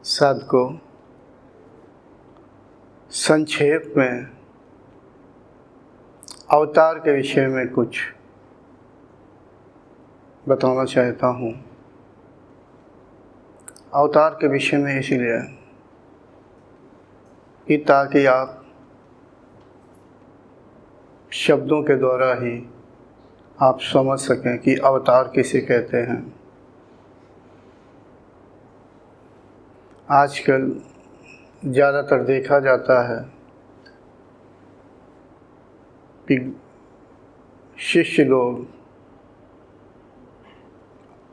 साधकों, संक्षेप में अवतार के विषय में कुछ बताना चाहता हूँ। अवतार के विषय में इसलिए कि ताकि आप शब्दों के द्वारा ही आप समझ सकें कि अवतार किसे कहते हैं। आजकल ज़्यादातर देखा जाता है कि शिष्य लोग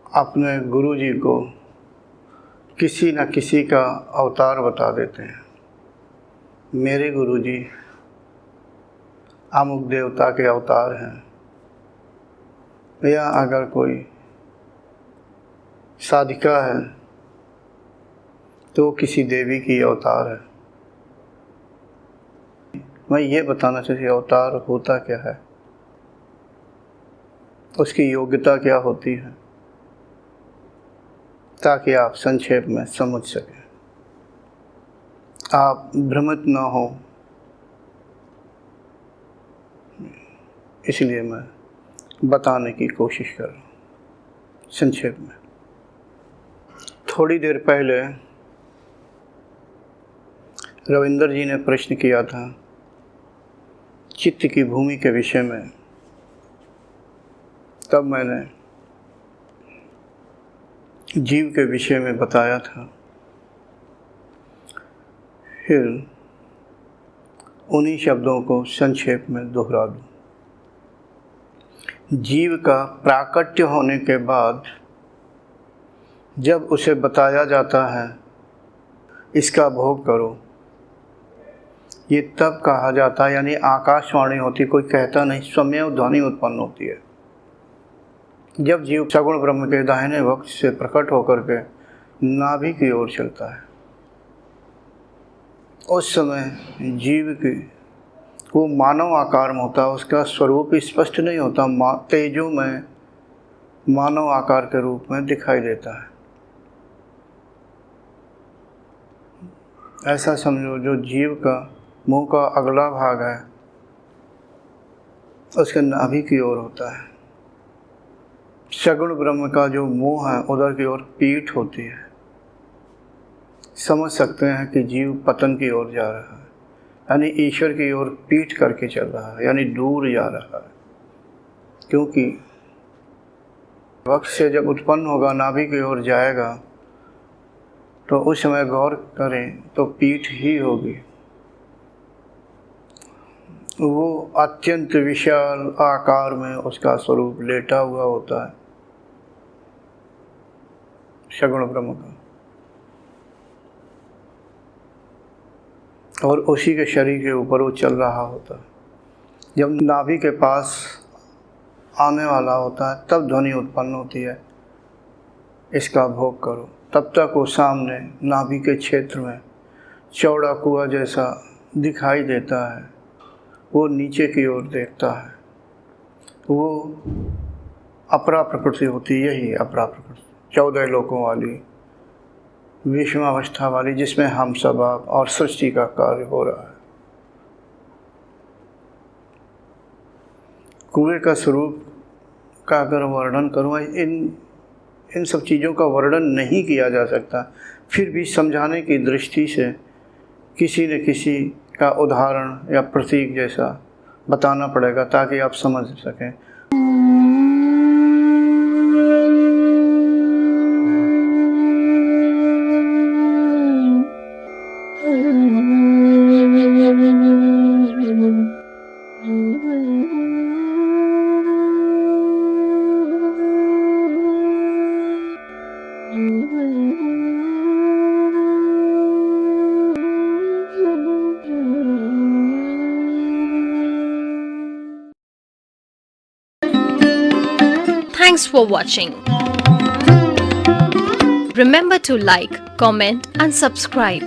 अपने गुरुजी को किसी न किसी का अवतार बता देते हैं। मेरे गुरुजी अमुक देवता के अवतार हैं, या अगर कोई साधिका है तो किसी देवी की अवतार है। मैं ये बताना चाहिए अवतार होता क्या है, उसकी योग्यता क्या होती है, ताकि आप संक्षेप में समझ सकें, आप भ्रमित न हो। इसलिए मैं बताने की कोशिश कर रहा हूँ संक्षेप में। थोड़ी देर पहले रविंद्र जी ने प्रश्न किया था चित्त की भूमि के विषय में, तब मैंने जीव के विषय में बताया था। फिर उन्हीं शब्दों को संक्षेप में दोहरा दूं। जीव का प्राकट्य होने के बाद जब उसे बताया जाता है इसका भोग करो, ये तब कहा जाता है, यानी आकाशवाणी होती, कोई कहता नहीं, स्वयं ध्वनि उत्पन्न होती है। जब जीव सगुण ब्रह्म के दाहिने वक्त से प्रकट होकर के नाभि की ओर चलता है, उस समय जीव की वो मानव आकार में होता है, उसका स्वरूप स्पष्ट नहीं होता, तेजो में मानव आकार के रूप में दिखाई देता है। ऐसा समझो, जो जीव का मुंह का अगला भाग है उसके नाभि की ओर होता है। सगुण ब्रह्म का जो मुंह है उधर की ओर पीठ होती है। समझ सकते हैं कि जीव पतन की ओर जा रहा है, यानी ईश्वर की ओर पीठ करके चल रहा है, यानी दूर जा रहा है। क्योंकि वक्त से जब उत्पन्न होगा नाभि की ओर जाएगा, तो उस समय गौर करें तो पीठ ही होगी। वो अत्यंत विशाल आकार में उसका स्वरूप लेटा हुआ होता है सगुण ब्रह्म का, और उसी के शरीर के ऊपर वो चल रहा होता है। जब नाभि के पास आने वाला होता है तब ध्वनि उत्पन्न होती है, इसका भोग करो। तब तक वो सामने नाभि के क्षेत्र में चौड़ा कुआं जैसा दिखाई देता है। वो नीचे की ओर देखता है, वो अपरा प्रकृति होती है। यही अपरा प्रकृति 14 लोकों वाली, विषमावस्था वाली, जिसमें हम सब आप और सृष्टि का कार्य हो रहा है। कुएं का स्वरूप का अगर वर्णन करूँ, इन सब चीज़ों का वर्णन नहीं किया जा सकता, फिर भी समझाने की दृष्टि से किसी न किसी का उदाहरण या प्रतीक जैसा बताना पड़ेगा ताकि आप समझ सकें। Thanks for watching. Remember to like, comment and subscribe.